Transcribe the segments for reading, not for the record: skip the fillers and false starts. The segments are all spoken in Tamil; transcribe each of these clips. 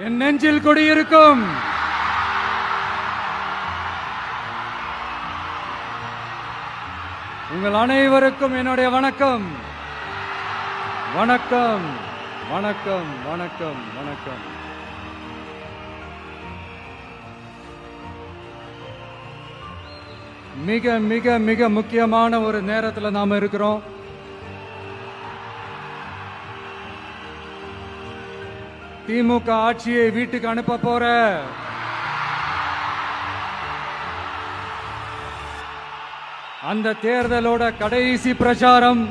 என் நெஞ்சில் குடியிருக்கும் உங்கள் அனைவருக்கும் என்னுடைய வணக்கம். வணக்கம் வணக்கம் வணக்கம் வணக்கம். மிக மிக மிக முக்கியமான ஒரு நேரத்தில் நாம இருக்கிறோம். திமுக ஆட்சியை வீட்டுக்கு அனுப்ப போற அந்த தேர்தலோட கடைசி பிரச்சாரம்,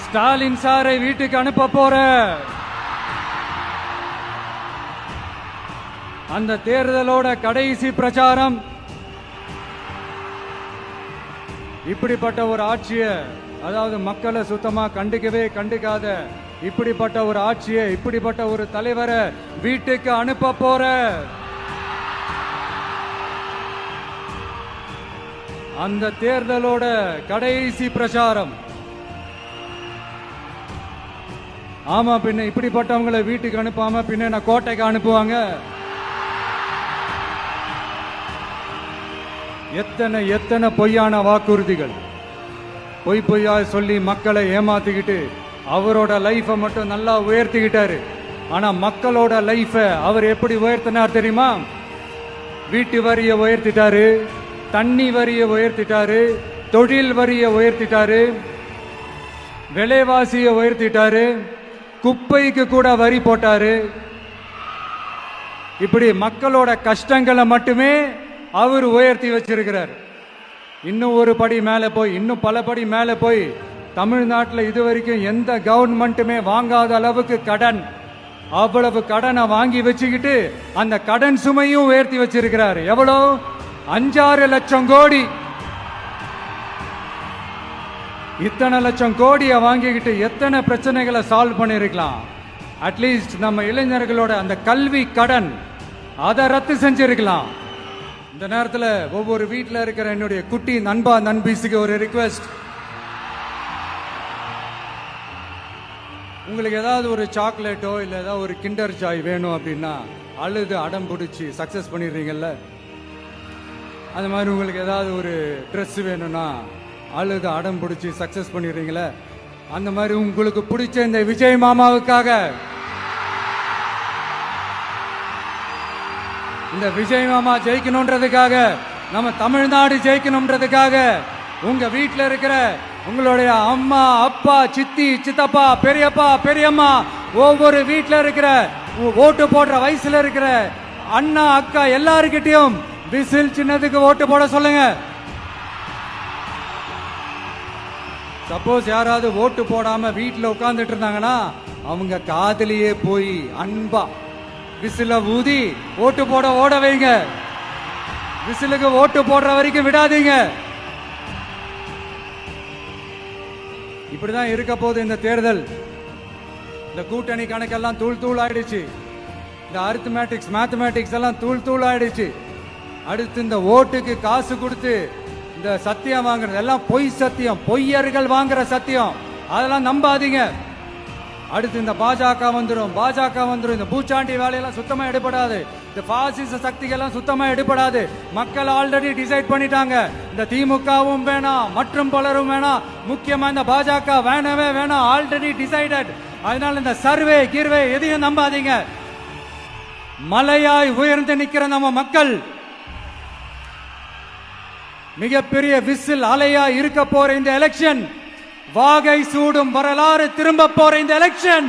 ஸ்டாலின் சாரை வீட்டுக்கு அனுப்ப போற அந்த தேர்தலோட கடைசி பிரச்சாரம், இப்படிப்பட்ட ஒரு ஆட்சியை, அதாவது மக்களை சுத்தமா கண்டுக்கவே கண்டுக்காத இப்படிப்பட்ட ஒரு ஆட்சியை, இப்படிப்பட்ட ஒரு தலைவரை வீட்டுக்கு அனுப்ப போற அந்த தேர்தலோட கடைசி பிரச்சாரம். ஆமா, பின்ன இப்படிப்பட்டவங்களை வீட்டுக்கு அனுப்பாம பின்ன நான் கோட்டைக்கு அனுப்புவாங்க? எத்தனை எத்தனை பொய்யான வாக்குறுதிகள், பொய்யா சொல்லி மக்களை ஏமாத்திக்கிட்டு அவரோட லைஃபை மட்டும் நல்லா உயர்த்திக்கிட்டாரு. ஆனா மக்களோட லைஃபை அவர் எப்படி உயர்த்தினார் தெரியுமா? வீட்டு வரியை உயர்த்திட்டாரு, தண்ணி வரியை உயர்த்திட்டாரு, தொழில் வரியை உயர்த்திட்டாரு, விலைவாசியை உயர்த்திட்டாரு, குப்பைக்கு கூட வரி போட்டாரு. இப்படி மக்களோட கஷ்டங்களை மட்டுமே அவர் உயர்த்தி வச்சிருக்கிறார். இன்னும் ஒரு படி மேலே போய், இன்னும் பல படி மேலே போய், தமிழ்நாட்டில் இதுவரைக்கும் எந்த கவர்மெண்ட்டுமே வாங்காத அளவுக்கு கடன், அவ்வளவு கடனை வாங்கி வச்சுக்கிட்டு அந்த கடன் சுமையும் உயர்த்தி வச்சிருக்கிறார். எவ்வளோ? 5-6 லட்சம் கோடி. இத்தனை லட்சம் கோடியை வாங்கிக்கிட்டு எத்தனை பிரச்சனைகளை சால்வ் பண்ணிருக்கலாம். அட்லீஸ்ட் நம்ம இளைஞர்களோட அந்த கல்வி கடன் அதை ரத்து செஞ்சிருக்கலாம். இந்த நேரத்தில் ஒவ்வொரு வீட்டில் இருக்கிற என்னுடைய குட்டி நண்பா நண்பீஸுக்கு ஒரு ரிக்வெஸ்ட். உங்களுக்கு ஏதாவது ஒரு சாக்லேட்டோ இல்லை ஏதாவது ஒரு கிண்டர் ஜாய் வேணும் அப்படின்னா அழுது அடம் பிடிச்சி சக்சஸ் பண்ணிடுறீங்கல்ல, அந்த மாதிரி உங்களுக்கு ஏதாவது ஒரு ட்ரெஸ் வேணும்னா அழுது அடம் பிடிச்சி சக்சஸ் பண்ணிடுறீங்களே, அந்த மாதிரி உங்களுக்கு பிடிச்ச இந்த விஜய் மாமாவுக்காக, இந்த விஜய் மாமா ஜெயிக்கணும்ன்றதுக்காக, நம்ம தமிழ்நாடு ஜெயிக்கணும்ன்றதுக்காக உங்க வீட்டில் இருக்கிற உங்களுடைய அம்மா, அப்பா, சித்தி, சித்தப்பா, பெரியப்பா, பெரியம்மா, ஒவ்வொரு வீட்டில் இருக்கிற ஓட்டு போடுற வயசுல இருக்கிற அண்ணா, அக்கா எல்லாருக்கிட்டையும் விசில் சின்னதுக்கு ஓட்டு போட சொல்லுங்க. சப்போஸ் யாராவது ஓட்டு போடாம வீட்டில் உட்கார்ந்துட்டு இருந்தாங்கன்னா அவங்க காதலியே போய் அன்பா விசில ஊதி ஓட்டு போட ஓட வைங்க. விசிலுக்கு ஓட்டு போடுற வரைக்கும் விடாதீங்க. இப்படிதான் இருக்க போது இந்த தேர்தல். இந்த கூட்டணி கணக்கெல்லாம் தூள் தூள் ஆயிடுச்சு. இந்த அரித்மேட்டிக்ஸ், மேத்தமேட்டிக்ஸ் எல்லாம் தூள் தூள் ஆயிடுச்சு. அடுத்து இந்த ஓட்டுக்கு காசு கொடுத்து இந்த சத்தியம் வாங்குறது எல்லாம் பொய் சத்தியம், பொய்யர்கள் வாங்குற சத்தியம், அதெல்லாம் நம்பாதீங்க. அடுத்து இந்த பாஜக வந்துடும், இந்த பூச்சாண்டி வேலையெல்லாம் சுத்தமா எடுபடாது. இந்த பாசிச சக்திகள்லாம் சுத்தமா எடுபடாது. மக்கள் ஆல்ரெடி டிசைட் பண்ணிட்டாங்க. இந்த திமுகவும் வேணாம், மற்றும் பலரும் வேணாம், முக்கியமா இந்த பாஜக வேணவே வேணாம், ஆல்ரெடி டிசைடட். அதனால இந்த சர்வே கிர்வே எதையும் நம்பாதீங்க. மலையாய் உயர்ந்து நிக்கிற நம்ம மக்கள் மிகப்பெரிய விசில் அலையா இருக்க போற இந்த எலெக்ஷன், வாகை சூடும் வரலாறு திரும்ப போற இந்த எலெக்ஷன்